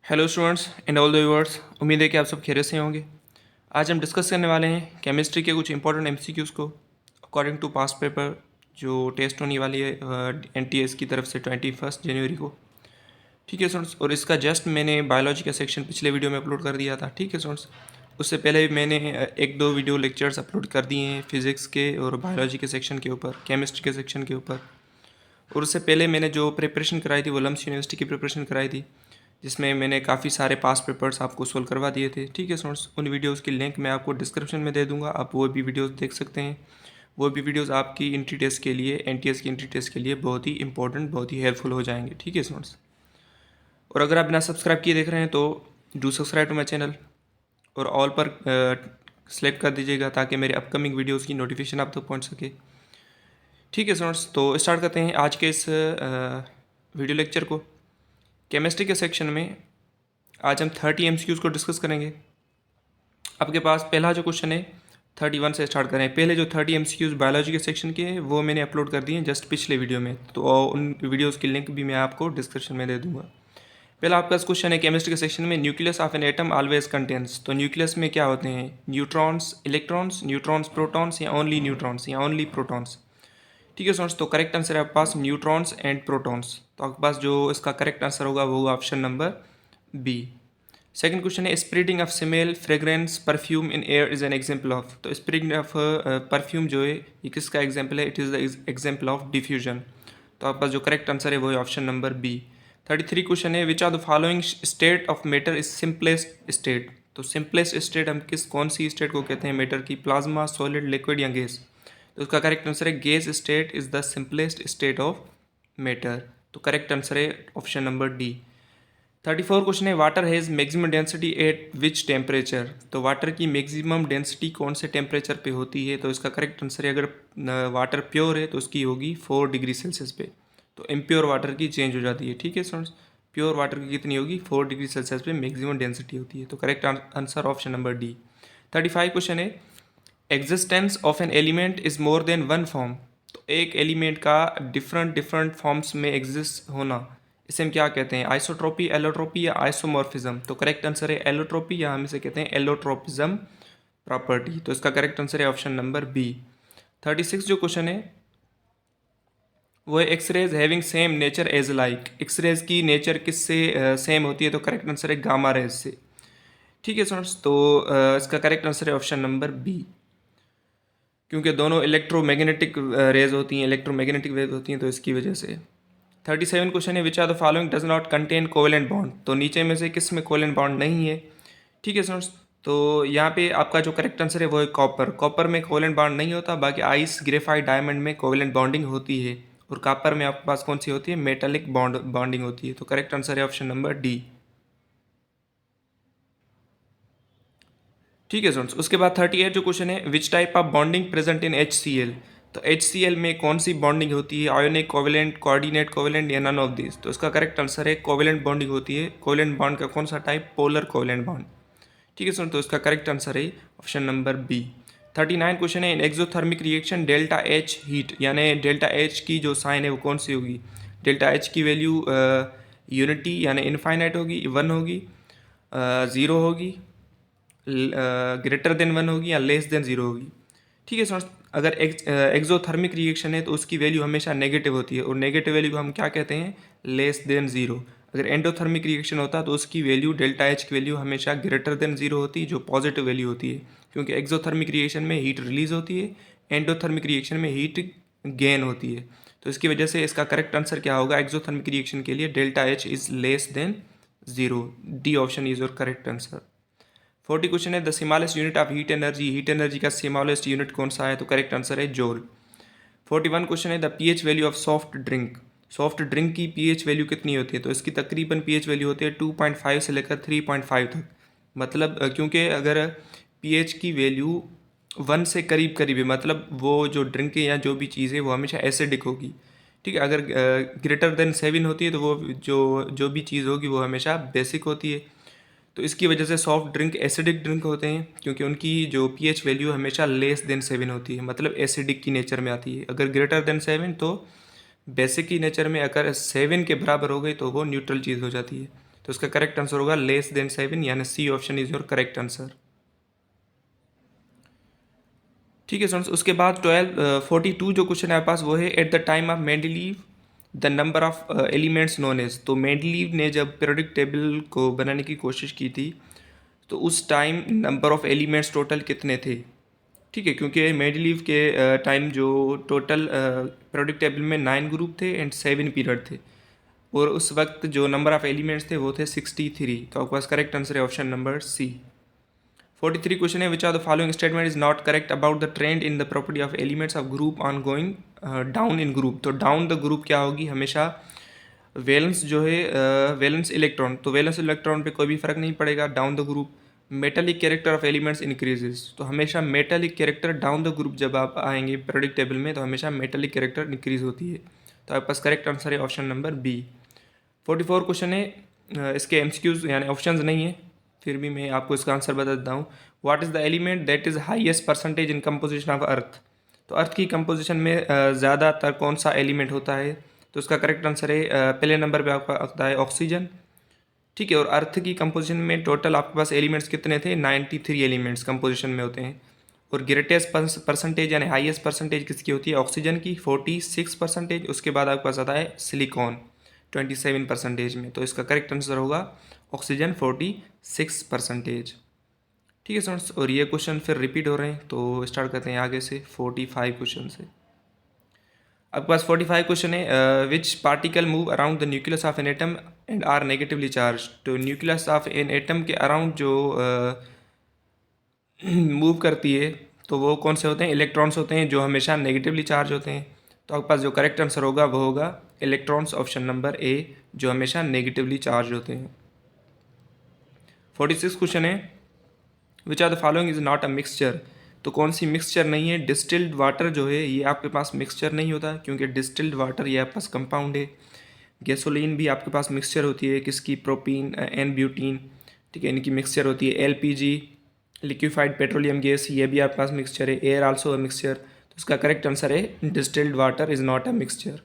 Hello students and all the viewers, उम्मीद है कि आप सब खैरियत से होंगे। आज हम डिस्कस करने वाले हैं केमिस्ट्री के कुछ इंपॉर्टेंट एमसीक्यूज़ को अकॉर्डिंग टू पास्ट पेपर जो टेस्ट होने वाली है एनटीएस की तरफ से 21 जनवरी को। ठीक है स्टूडेंट्स, और इसका जस्ट मैंने बायोलॉजी का सेक्शन पिछले वीडियो में अपलोड कर दिया था। ठीक है स्टूडेंट्स, उससे पहले भी मैंने एक दो वीडियो लेक्चर्स अपलोड कर दिए हैं फिज़िक्स के और बायोलॉजी के सेक्शन के ऊपर, केमिस्ट्री के सेक्शन के ऊपर। और उससे पहले मैंने जो प्रिपरेशन कराई थी वो लम्स यूनिवर्सिटी की प्रिपरेशन कराई थी, जिसमें मैंने काफ़ी सारे पास पेपर्स आपको सोल्व करवा दिए थे। ठीक है स्टूडेंट्स, उन वीडियोज़ की लिंक मैं आपको डिस्क्रिप्शन में दे दूंगा, आप वो भी वीडियोज़ देख सकते हैं। वो भी वीडियोज़ आपकी एंट्री टेस्ट के लिए, एनटीएस की एंट्री टेस्ट के लिए बहुत ही इंपॉर्टेंट, बहुत ही हेल्पफुल हो जाएंगे। ठीक है स्टूडेंट्स, और अगर आप बिना सब्सक्राइब किए देख रहे हैं तो do subscribe to my channel और ऑल पर सेलेक्ट कर दीजिएगा ताकि मेरे अपकमिंग वीडियोज़ की नोटिफिकेशन आप तक पहुँच सके। ठीक है स्टूडेंट्स, तो स्टार्ट करते हैं आज के इस वीडियो लेक्चर को। केमिस्ट्री के सेक्शन में आज हम 30 एमसीक्यूज़ को डिस्कस करेंगे। आपके पास पहला जो क्वेश्चन है 31 से स्टार्ट करें। पहले जो 30 एमसीक्यूज़ बायोलॉजी के सेक्शन के हैं वो मैंने अपलोड कर दिए हैं जस्ट पिछले वीडियो में, तो उन वीडियोज़ की लिंक भी मैं आपको डिस्क्रिप्शन में दे दूंगा। पहला आपका क्वेश्चन है केमिस्ट्री के सेक्शन में, nucleus of an atom always contains. तो न्यूक्लियस में क्या होते हैं? न्यूट्रॉन्स, इलेक्ट्रॉन्स, न्यूट्रॉन्स, प्रोटॉन्स, या ओनली न्यूट्रॉन्स, या ओनली प्रोटॉन्स। ठीक है स्टूडेंट्स, तो करेक्ट आंसर है आपके पास न्यूट्रॉन्स एंड प्रोटॉन्स। तो आपके पास जो इसका करेक्ट आंसर होगा वो होगा option number B. Second question है, spreading of smell fragrance perfume in air is an example of. तो स्प्रेडिंग ऑफ परफ्यूम जो है ये किसका एग्जांपल है? It is the example of diffusion. तो आपका जो करेक्ट आंसर है वो है ऑप्शन नंबर बी। 33 क्वेश्चन है, which are the following state of matter is simplest state. तो सिंपलेस्ट स्टेट हम कौन सी स्टेट को कहते हैं मैटर की? प्लाज्मा, सॉलिड, लिक्विड या गैस? तो उसका करेक्ट आंसर है gas state is the simplest state of matter. तो करेक्ट आंसर है ऑप्शन नंबर डी। 34 क्वेश्चन है, water has maximum density at which temperature. तो वाटर की मैक्सिमम डेंसिटी कौन से टेम्परेचर पे होती है? तो इसका करेक्ट आंसर है, अगर वाटर प्योर है तो उसकी होगी 4 डिग्री सेल्सियस पे। तो इम्प्योर वाटर की चेंज हो जाती है। ठीक है स्टूडेंट्स, प्योर वाटर की कितनी होगी? 4 डिग्री सेल्सियस पे मैक्सिमम डेंसिटी होती है। तो correct answer option number D. 35 question है, existence of an element is more than one form. तो एक एलिमेंट का डिफरेंट डिफरेंट फॉर्म्स में एग्जिस्ट होना, इसे हम क्या कहते हैं? आइसोट्रोपी, एलोट्रोपी या आइसोमॉर्फिज्म। तो करेक्ट आंसर है एलोट्रोपी, या हम इसे कहते हैं एलोट्रोपिज्म प्रॉपर्टी। तो इसका करेक्ट आंसर है ऑप्शन नंबर बी। 36 जो क्वेश्चन है वो है, X rays having same nature as like. X rays की नेचर किससे सेम होती है? तो करेक्ट आंसर है गामा रेज से। ठीक है स्टूडेंट्स, तो इसका करेक्ट आंसर है ऑप्शन नंबर बी, क्योंकि दोनों इलेक्ट्रोमैग्नेटिक रेज होती हैं, इलेक्ट्रोमैग्नेटिक वेव होती हैं, तो इसकी वजह से। 37 क्वेश्चन है, which are the following does not contain covalent bond. तो नीचे में से किस में कोवेलेंट बॉन्ड नहीं है? ठीक है स्टूडेंट्स, तो यहाँ पे आपका जो करेक्ट आंसर है वो है कॉपर। कॉपर में कोवेलेंट बॉन्ड नहीं होता, बाकी आइस, ग्रेफाइट, डायमंड में कोवेलेंट बॉन्डिंग होती है। और कॉपर में आपके पास कौन सी होती है? मेटालिक बॉन्डिंग होती है। तो करेक्ट आंसर है ऑप्शन नंबर डी। ठीक है स्टूडेंट्स, उसके बाद 38 जो क्वेश्चन है, which type of bonding present in HCl। तो HCl में कौन सी बॉन्डिंग होती है? आयोनिक, कोवेलेंट, कोऑर्डिनेट कोवेलेंट, या नन ऑफ दिस। तो इसका करेक्ट आंसर है कोवेलेंट बॉन्डिंग होती है। कोवेलेंट बॉन्ड का कौन सा टाइप? Polar covalent bond. ठीक है स्टूडेंट, तो इसका करेक्ट आंसर है ऑप्शन नंबर बी। 39 क्वेश्चन है, in exothermic reaction delta H heat, यानी डेल्टा एच की जो साइन है वो कौन सी होगी? डेल्टा एच की वैल्यू यूनिटी यानी इनफाइनाइट होगी, 1 होगी, 0 होगी, ग्रेटर देन 1 होगी, या लेस देन 0 होगी। ठीक है सर, अगर एक्सोथर्मिक रिएक्शन है तो उसकी वैल्यू हमेशा नेगेटिव होती है, और नेगेटिव वैल्यू को हम क्या कहते हैं? Less than 0। अगर एंडोथर्मिक रिएक्शन होता है तो उसकी वैल्यू, डेल्टा एच की वैल्यू हमेशा ग्रेटर देन 0 होती है, जो पॉजिटिव वैल्यू होती है, क्योंकि एक्सोथर्मिक रिएक्शन में हीट रिलीज होती है, एंडोथर्मिक रिएक्शन में हीट गेन होती है। तो इसकी वजह से इसका करेक्ट आंसर क्या होगा? एक्सोथर्मिक रिएक्शन के लिए delta H is less than 0। D option is your correct answer. 40 question है, the smallest unit of heat energy. Heat energy का स्मॉलेस्ट यूनिट कौन सा है? तो करेक्ट आंसर है जूल। 41 क्वेश्चन है, the pH value of soft drink. Soft drink की pH value कितनी होती है? तो इसकी तकरीबन पीएच वैल्यू होती है 2.5 से लेकर 3.5 तक। मतलब क्योंकि अगर पीएच की वैल्यू 1 से करीब करीब है, मतलब वो जो ड्रिंक है या जो भी चीज़ है वो हमेशा एसिडिक होगी। ठीक है, अगर ग्रेटर देन 7 होती है तो वो जो भी चीज़ होगी वो हमेशा बेसिक होती है। तो इसकी वजह से सॉफ्ट ड्रिंक एसिडिक ड्रिंक होते हैं, क्योंकि उनकी जो पीएच वैल्यू हमेशा लेस देन 7 होती है, मतलब एसिडिक की नेचर में आती है। अगर ग्रेटर देन 7 तो बेसिक की नेचर में, अगर 7 के बराबर हो गई तो वो न्यूट्रल चीज़ हो जाती है। तो तो इसका करेक्ट आंसर होगा लेस देन 7, यानी C option is your correct answer. ठीक है स्टूडेंट्स, उसके बाद 42 जो क्वेश्चन है आपके पास वो है at the time of Mendeleev the number of elements known as. तो मेंडलीव ने जब पीरियोडिक टेबल को बनाने की कोशिश की थी तो उस time number of elements total कितने थे। ठीक है, क्योंकि मेंडलीव के टाइम जो टोटल पीरियोडिक टेबल में 9 ग्रुप थे एंड 7 पीरियड थे, और उस वक्त जो नंबर ऑफ एलिमेंट्स थे वो थे 63। तो आपके पास करेक्ट आंसर है ऑप्शन नंबर सी। 43 क्वेश्चन है which are the following statement is not correct about the trend in the property of elements of group on going down in group. तो down the group क्या होगी, हमेशा valence जो है valence electron, तो valence electron पे कोई भी फर्क नहीं पड़ेगा down the group. Metallic character of elements increases, तो हमेशा metallic character down the group जब आप आएंगे पीरियोडिक टेबल में तो हमेशा मेटालिक कैरेक्टर इंक्रीज होती है। तो आपके पास करेक्ट आंसर है ऑप्शन नंबर बी। 44 क्वेश्चन है, इसके एमसीक्यूज यानी ऑप्शंस नहीं है, फिर भी मैं आपको इसका आंसर बता देता हूँ। What is the element that is highest percentage in composition of earth. तो अर्थ की कंपोजिशन में ज़्यादातर कौन सा एलिमेंट होता है, तो इसका करेक्ट आंसर है पहले नंबर पे आपका आता है ऑक्सीजन। ठीक है, और अर्थ की कंपोजिशन में टोटल आपके पास एलिमेंट्स कितने थे, 93 एलिमेंट्स कंपोजिशन में होते हैं। और ग्रेटेस्ट परसेंटेज यानी हाईएस्ट परसेंटेज किसकी होती है, ऑक्सीजन की 46%। उसके बाद आपके पास आता है सिलिकॉन 27% में। तो इसका करेक्ट आंसर होगा ऑक्सीजन 46%। ठीक है स्टूडेंट्स, और ये क्वेश्चन फिर रिपीट हो रहे हैं, तो स्टार्ट करते हैं आगे से 45 क्वेश्चन से। आपके पास 45 क्वेश्चन है which particle move around the nucleus of an atom and are negatively charge. तो न्यूक्लियस ऑफ एन एटम के अराउंड जो मूव करती है तो वो कौन से होते हैं, इलेक्ट्रॉन्स होते हैं जो हमेशा नेगेटिवली चार्ज होते हैं। तो आपके पास जो करेक्ट आंसर होगा वो होगा इलेक्ट्रॉन्स, ऑप्शन नंबर ए, जो हमेशा नेगेटिवली चार्ज होते हैं। 46 क्वेश्चन है which are the following is not a mixture. तो कौन सी मिक्सचर नहीं है, डिस्टिल्ड वाटर जो है ये आपके पास मिक्सचर नहीं होता, क्योंकि डिस्टिल्ड वाटर ये आपके पास कंपाउंड है। गैसोलीन भी आपके पास मिक्सचर होती है, किसकी, प्रोपीन एन ब्यूटीन। ठीक है, इनकी मिक्सचर होती है। एलपीजी लिक्विफाइड पेट्रोलियम गैस, ये भी आपके पास मिक्सचर है। Air also a mixture. तो इसका करेक्ट आंसर है distilled water is not a mixture.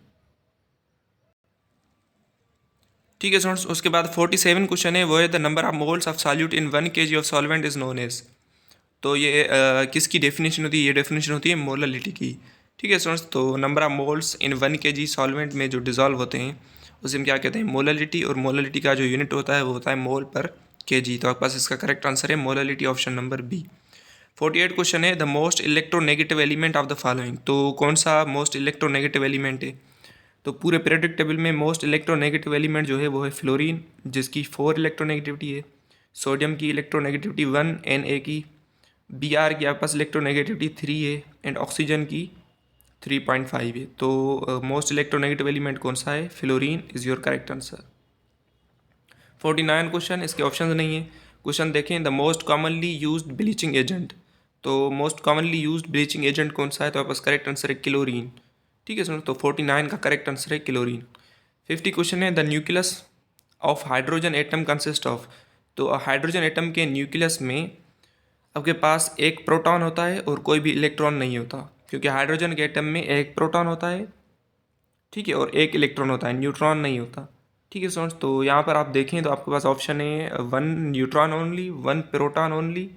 ठीक है स्टूडेंट्स, उसके बाद 47 क्वेश्चन है वो है the number of moles of solute in 1 kg of solvent is known as. तो ये किसकी डेफिनेशन होती है, ये डेफिनेशन होती है मोललिटी की। ठीक है स्टूडेंट्स, तो number of moles in 1 kg solvent में जो डिजॉल्व होते हैं उसे हम क्या कहते हैं, मोललिटी। और मोललिटी का जो यूनिट होता है वो होता है मोल पर kg। तो आपके पास इसका करेक्ट आंसर है molality, option number B. 48 question है the most electronegative element of the following. तो कौन सा मोस्ट इलेक्ट्रोनेगेटिव एलिमेंट है, तो पूरे पीरियोडिक टेबल में मोस्ट इलेक्ट्रोनेगेटिव एलिमेंट जो है वो है फ्लोरीन, जिसकी 4 इलेक्ट्रोनेगेटिविटी है। सोडियम की इलेक्ट्रोनेगेटिविटी 1, Na की, Br की आपके पास इलेक्ट्रोनेगेटिविटी 3 है, एंड ऑक्सीजन की 3.5 है। तो मोस्ट इलेक्ट्रोनेगेटिव एलिमेंट कौन सा है, fluorine is your correct answer. 49 question, इसके ऑप्शन नहीं है। क्वेश्चन देखें the most commonly used bleaching agent. तो most commonly used bleaching agent कौन सा है, तो आपके पास करेक्ट आंसर है क्लोरीन। ठीक है सुनो, तो 49 का करेक्ट आंसर है क्लोरीन। 50 क्वेश्चन है the nucleus of hydrogen atom consist of. तो हाइड्रोजन एटम के न्यूक्लियस में आपके पास एक प्रोटॉन होता है और कोई भी इलेक्ट्रॉन नहीं होता, क्योंकि हाइड्रोजन के एटम में एक प्रोटॉन होता है, ठीक है, और एक इलेक्ट्रॉन होता है, न्यूट्रॉन नहीं होता। ठीक है स्टूडेंट्स, तो यहाँ पर आप देखें तो आपके पास ऑप्शन है 1 neutron only, 1 proton only,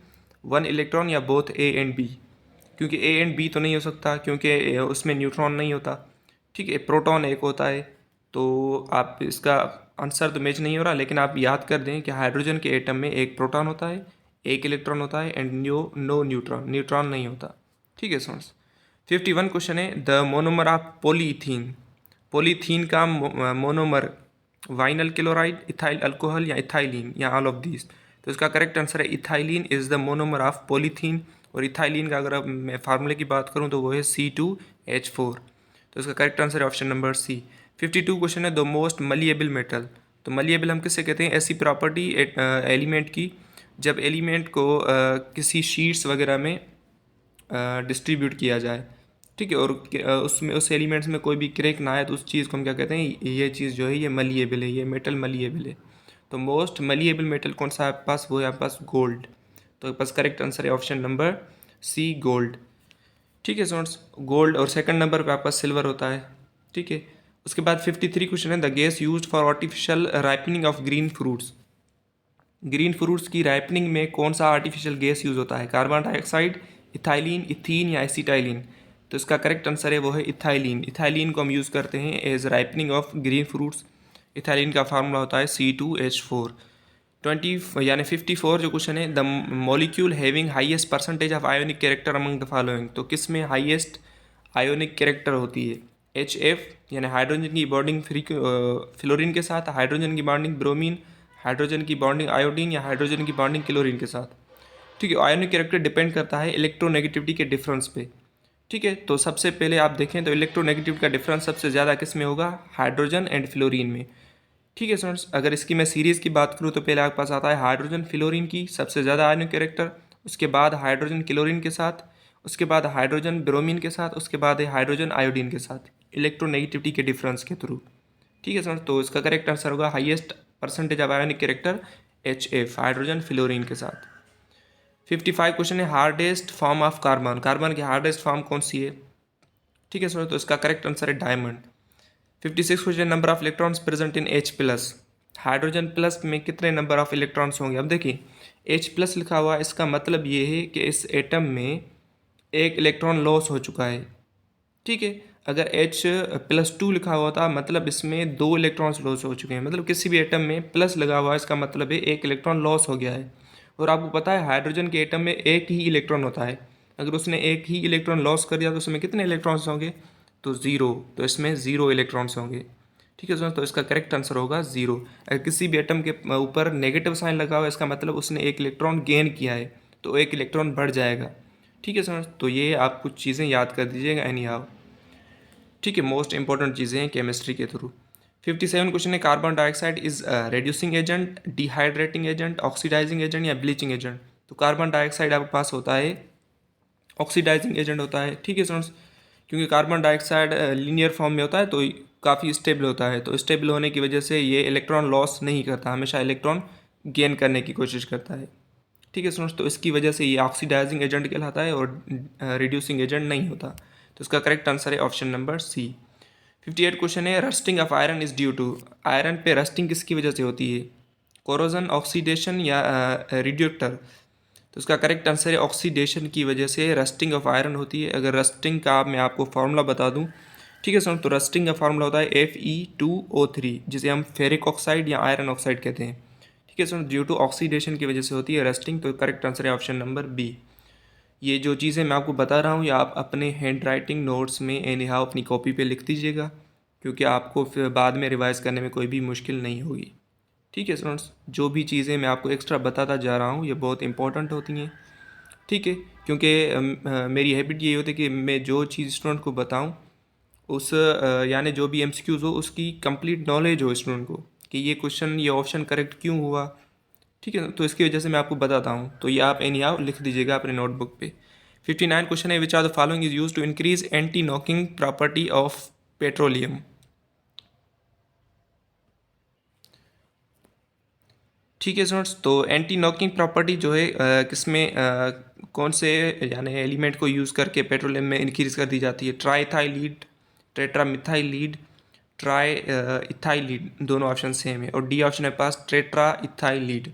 1 electron, या बोथ ए एंड बी। क्योंकि ए एंड बी तो नहीं हो सकता क्योंकि उसमें न्यूट्रॉन नहीं होता। ठीक है, प्रोटॉन एक होता है। तो आप इसका आंसर तो मैच नहीं हो रहा, लेकिन आप याद कर दें कि हाइड्रोजन के एटम में एक प्रोटॉन होता है, एक इलेक्ट्रॉन होता है, एंड नो न्यूट्रॉन, न्यूट्रॉन नहीं होता। ठीक है स्टूडेंट्स, 51 क्वेश्चन है the monomer of polythene. Polythene का monomer vinyl chloride, ethyl alcohol, या इथाइलिन, या ऑल ऑफ दिस। तो इसका करेक्ट आंसर है ethylene is the monomer of polythene. और इथाइलिन का अगर अब मैं फार्मूले की बात करूं तो वो है C2H4। तो इसका करेक्ट आंसर है ऑप्शन नंबर सी। 52 क्वेश्चन है द मोस्ट मलिएबल मेटल। तो मलिएबल हम किससे कहते हैं, ऐसी प्रॉपर्टी एलिमेंट की जब एलिमेंट को किसी शीट्स वगैरह में डिस्ट्रीब्यूट किया जाए। ठीक है, और उसमें उस एलिमेंट्स में कोई भी क्रैक ना आए तो उस चीज़ को हम क्या कहते हैं, ये चीज़ जो है ये मलिएबल है, ये मेटल मलिएबल है। तो मोस्ट मलिएबल मेटल कौन सा है आपके पास, वो है आपके पास गोल्ड। तो आपके पास करेक्ट आंसर है ऑप्शन नंबर सी, गोल्ड। ठीक है स्टूडेंट्स, गोल्ड, और सेकंड नंबर पे आपके पास सिल्वर होता है। ठीक है, उसके बाद 53 क्वेश्चन है the gas used for artificial ripening of green fruits. Green fruits की राइपनिंग में कौन सा आर्टिफिशियल गैस यूज़ होता है? कार्बन डाइऑक्साइड, इथाइलिन, इथीन या एसिटाइलिन? तो इसका करेक्ट आंसर है वो है इथाइलिन। इथाइलिन को हम यूज़ करते हैं as ripening of green fruits. Ethylene का फार्मूला होता है C2H4। 20 यानी 54 जो क्वेश्चन है, the molecule having highest percentage of ionic character among the following. तो किस में हाईएस्ट आयोनिक कैरेक्टर होती है? HF यानी हाइड्रोजन की बॉन्डिंग फ्लोरीन के साथ, हाइड्रोजन की बॉन्डिंग ब्रोमीन, हाइड्रोजन की बॉन्डिंग आयोडीन या हाइड्रोजन की बॉन्डिंग क्लोरीन के साथ। ठीक है, आयोनिक कैरेक्टर डिपेंड करता है इलेक्ट्रोनेगेटिविटी के डिफरेंस पे। ठीक है, तो सबसे पहले आप देखें तो इलेक्ट्रोनेगेटिविटी का डिफरेंस सबसे ज़्यादा किस में होगा? हाइड्रोजन एंड फ्लोरीन में। ठीक है स्टूडेंट्स, अगर इसकी मैं सीरीज़ की बात करूँ तो पहले आपके पास आता है हाइड्रोजन फ्लोरीन की सबसे ज़्यादा आयोनिक कैरेक्टर, उसके बाद हाइड्रोजन क्लोरीन के साथ, उसके बाद हाइड्रोजन ब्रोमीन के साथ, उसके बाद है हाइड्रोजन आयोडीन के साथ, इलेक्ट्रोनेगेटिविटी के डिफरेंस के थ्रू। ठीक है स्टूडेंट्स, तो इसका करेक्ट आंसर होगा highest percentage of ionic character HF, hydrogen fluorine के साथ। 55 क्वेश्चन है, hardest form of carbon. Carbon की हार्डेस्ट फॉर्म कौन सी है? ठीक है स्टूडेंट, तो इसका करेक्ट आंसर है diamond. 56 question, number of electrons present in H+। Hydrogen plus में कितने नंबर ऑफ इलेक्ट्रॉन्स होंगे? अब देखिए H+ लिखा हुआ है, इसका मतलब ये है कि इस एटम में एक इलेक्ट्रॉन लॉस हो चुका है। ठीक है, अगर H+2 लिखा हुआ था मतलब इसमें 2 इलेक्ट्रॉन्स लॉस हो चुके हैं। मतलब किसी भी एटम में प्लस लगा हुआ है इसका मतलब है एक इलेक्ट्रॉन लॉस हो गया है। और आपको पता है हाइड्रोजन के एटम में एक ही इलेक्ट्रॉन होता है। अगर उसने एक ही इलेक्ट्रॉन लॉस कर दिया तो उसमें कितने इलेक्ट्रॉन्स होंगे? तो 0। तो इसमें 0 इलेक्ट्रॉन्स होंगे। ठीक है दोस्तों, तो इसका करेक्ट आंसर होगा 0। अगर किसी भी एटम के ऊपर नेगेटिव साइन लगा हुआ है इसका मतलब उसने एक इलेक्ट्रॉन गेन किया है, तो एक इलेक्ट्रॉन बढ़ जाएगा। ठीक है सर, तो ये आप कुछ चीज़ें याद कर दीजिएगा एनी हाउ। ठीक है, मोस्ट इंपॉर्टेंट चीज़ें हैं केमिस्ट्री के थ्रू। 57 क्वेश्चन है, carbon dioxide is reducing agent, dehydrating agent, oxidising agent या ब्लीचिंग एजेंट? तो कार्बन डाइऑक्साइड आपके पास होता है ऑक्सीडाइजिंग एजेंट होता है। ठीक है स्टूडेंट्स, क्योंकि कार्बन डाइऑक्साइड लीनियर फॉर्म में होता है तो काफ़ी स्टेबल होता है, तो स्टेबल होने की वजह से ये इलेक्ट्रॉन लॉस नहीं करता, हमेशा इलेक्ट्रॉन गेन करने की कोशिश करता है। ठीक है स्टूडेंट्स, तो इसकी वजह से ये ऑक्सीडाइजिंग एजेंट कहलाता है और रिड्यूसिंग एजेंट नहीं होता। तो इसका करेक्ट आंसर है ऑप्शन नंबर C। 58 क्वेश्चन है, rusting of iron is due to. Iron पे रस्टिंग किसकी वजह से होती है? कोरोजन, ऑक्सीडेशन या रिड्यूक्टर? तो इसका करेक्ट आंसर है ऑक्सीडेशन की वजह से रस्टिंग ऑफ आयरन होती है। अगर रस्टिंग का मैं आपको फार्मूला बता दूं, ठीक है सर, तो रस्टिंग का फार्मूला होता है Fe2O3, जिसे हम फेरिक ऑक्साइड या आयरन ऑक्साइड कहते हैं। ठीक है सर, ड्यू टू ऑक्सीडेशन की वजह से होती है रस्टिंग, तो करेक्ट आंसर है ऑप्शन नंबर B। ये जो चीज़ें मैं आपको बता रहा हूँ ये आप अपने हैंड राइटिंग नोट्स में एनी हाउ अपनी कॉपी पे लिख दीजिएगा, क्योंकि आपको फिर बाद में रिवाइज़ करने में कोई भी मुश्किल नहीं होगी। ठीक है स्टूडेंट्स, जो भी चीज़ें मैं आपको एक्स्ट्रा बताता जा रहा हूँ ये बहुत इंपॉर्टेंट होती हैं। ठीक है, क्योंकि मेरी हैबिट ये होती है कि मैं जो चीज़ स्टूडेंट को बताऊँ उस यानी जो भी MCQs हो उसकी कंप्लीट नॉलेज हो स्टूडेंट को कि ये क्वेश्चन ये ऑप्शन करेक्ट क्यों हुआ। ठीक है, तो इसकी वजह से मैं आपको बताता हूँ, तो ये आप एनी हाउ लिख दीजिएगा अपने नोटबुक पे। 59 क्वेश्चन है, which are the following is use to increase anti knocking property of petroleum? ठीक है स्टूडेंट्स, तो एंटी नॉकिंग प्रॉपर्टी जो है किसमें कौन से यानी एलिमेंट को यूज़ करके पेट्रोलियम में इंक्रीज कर दी जाती है? Triethyl lead, tetramethyl lead, triethyl lead, दोनों ऑप्शन सेम है। और डी ऑप्शन है पास टेट्रा इथाइल लीड।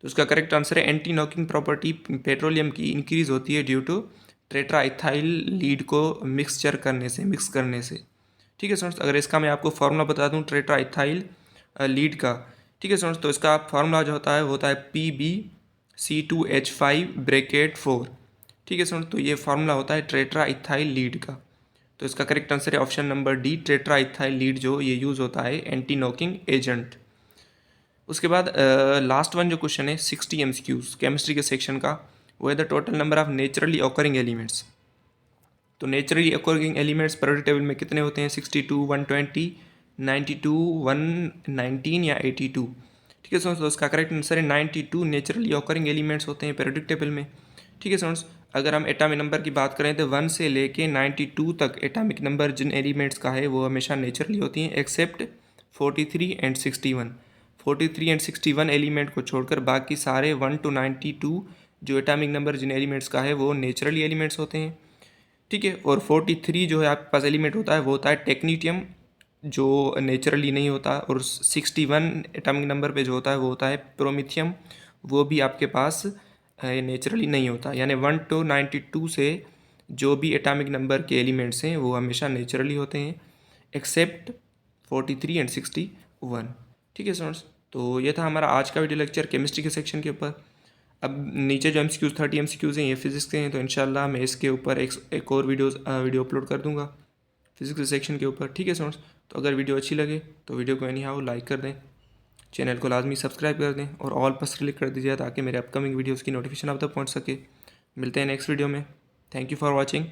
तो उसका करेक्ट आंसर है एंटी नॉकिंग प्रॉपर्टी पेट्रोलियम की इंक्रीज होती है due to tetra ethyl lead को मिक्स करने से। ठीक है स्टूडेंट्स, अगर इसका मैं आपको फार्मूला बता दूं टेट्रा इथाइल लीड का, ठीक है स्टूडेंट्स, तो इसका फार्मूला जो होता है वो होता है PbC2H5 ठीक है स्टूडेंट्स, तो ये फार्मूला होता है टेट्रा इथाइल लीड का। तो इसका करेक्ट आंसर है option number D, tetra ethyl lead जो ये यूज़ होता है एंटी नॉकिंग एजेंट। उसके बाद लास्ट वन जो क्वेश्चन है 60 MCQs केमिस्ट्री के सेक्शन का, वो है the total number of naturally occurring elements. तो naturally occurring elements periodic table में कितने होते हैं? 62, 120, 92, 119 या 82? ठीक है स्टूडेंट्स, तो इसका करेक्ट आंसर है 92 नेचुरली ऑकरिंग एलिमेंट्स होते हैं पीरियोडिक टेबल में। ठीक है स्टूडेंट्स, अगर हम एटॉमिक नंबर की बात करें तो 1 से लेके 92 तक एटॉमिक नंबर जिन एलिमेंट्स का है वो हमेशा नेचुरली होती हैं, एक्सेप्ट 43 एंड 61। 43 एंड 61 एलिमेंट को छोड़कर बाकी सारे 1 to 92 जो एटॉमिक नंबर जिन एलिमेंट्स का है वो नेचुरली एलिमेंट्स होते हैं। ठीक है, और 43 जो है आपके पास एलिमेंट होता है वो होता है टेक्नीटियम, जो नेचुरली नहीं होता, और 61 एटॉमिक नंबर पे जो होता है वो होता है प्रोमिथियम, वो भी आपके पास नेचुरली नहीं होता। यानी 1 to 92 से जो भी एटॉमिक नंबर के एलिमेंट्स हैं वो हमेशा नेचुरली होते हैं, एक्सेप्ट 43 एंड 61। ठीक है स्टूडेंट्स, तो ये था हमारा आज का वीडियो लेक्चर केमिस्ट्री के सेक्शन के ऊपर। अब नीचे जो MCQs 30 MCQs हैं ये फिजिक्स के हैं, तो इंशाल्लाह मैं इसके ऊपर एक और वीडियो अपलोड कर दूंगा फिजिक्स के सेक्शन के ऊपर। ठीक है स्टूडेंट्स, तो अगर वीडियो अच्छी लगे तो वीडियो को एनी हाउ लाइक कर दें, चैनल को लाजमी सब्सक्राइब कर दें और ऑल पर क्लिक कर दीजिए ताकि मेरे अपकमिंग वीडियोज़ की नोटिफिकेशन आप तक पहुँच सके। मिलते हैं नेक्स्ट वीडियो में। Thank you for watching.